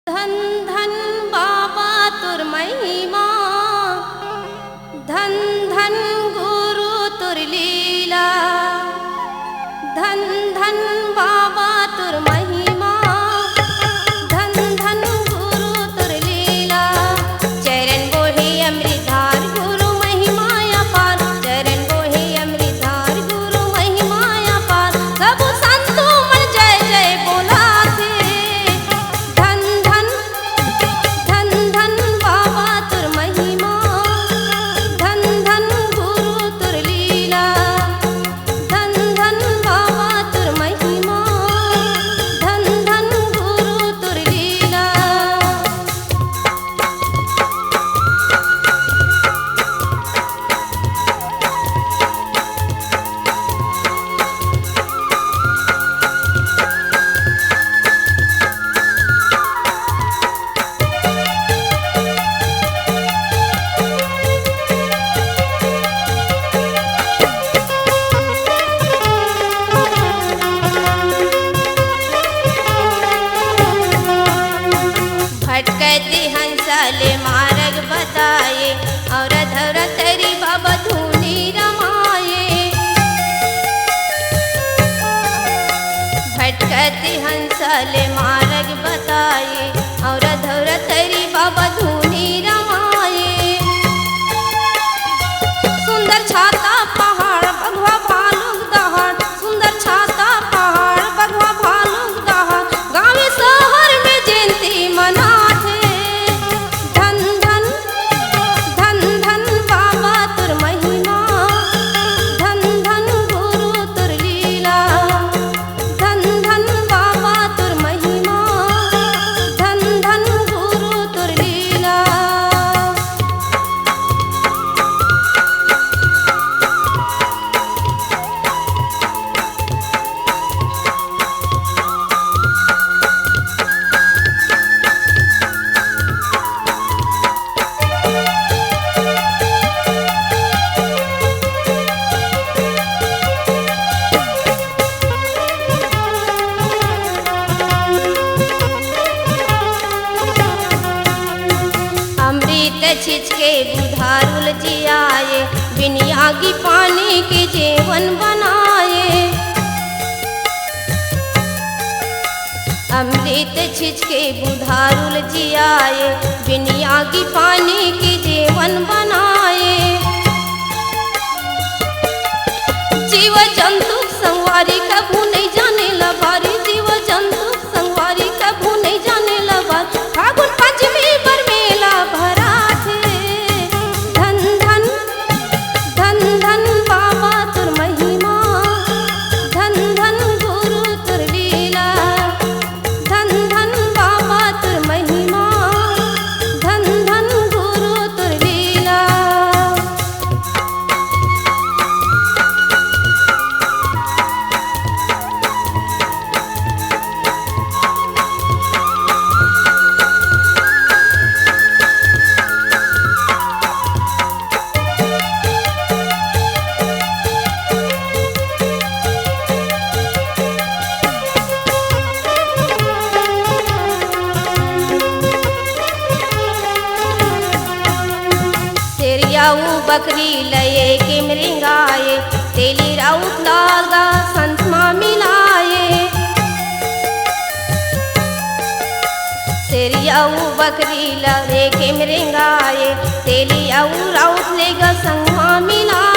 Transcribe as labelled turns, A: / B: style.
A: धन धन बाबा तुर महिमा, धन धन गुरु तुर लीला, धन धन बाबा तुर महिमा, धन धन गुरु तुर लीला। चरण बोहे अमृतधार गुरु महिमा अपार, चरण बोहे अमृतधार गुरु महिमा अपार। सब संतों मन जय जय बोला थे, धन धन धन धन बाबा तुर महिमा, धन धन गुरु तुर लीला, धन धन बाबा तुर महिमा, धन धन गुरु तुर लीला। भटकती हंसले मार्ग बताए, और धर तेरी बाबा धूनी रमाए। भटकती हंसले मार्ग बताए, और धर तेरी बाबा धूनी रमाए। सुंदर छाता पहाड़ बघवा भालू दहाड़, सुंदर छाता पहाड़ बघवा भालू दहाड़। गाँव शहर में जयंती मना, धन धन धन धन बाबा तुर महिमा, धन धन गुरु तुर लीला, धन धन बाबा तुर महिमा, धन धन गुरु तुर लीला। अमृत छिचके बुधारुल जियाए, बिन आगी पानी के जीवन बनाए। अमृत छिचके बुधारुल जियाए, बिन आगी पानी के जीवन बनाए। जीव जंतु संवारी कभू नहीं जाने लबारी, जीव जंतु संवारी कभू नहीं जाने लबारी। फागुन पंचमी पर मेला भरा थे, धन धन धन धन बाबा तुर महिमा, धन धन गुरु तुर लीला, धन धन बाबा तुर महिमा, धन धन गुरु तुर लीला। तेरियाऊ बकरी लये के मृंगाए, तेली राउत लागा संत माँ मिलाए। तेरियाऊ बकरी लये के मृंगाए, तेली राउत लेगा संग माँ मिलाए।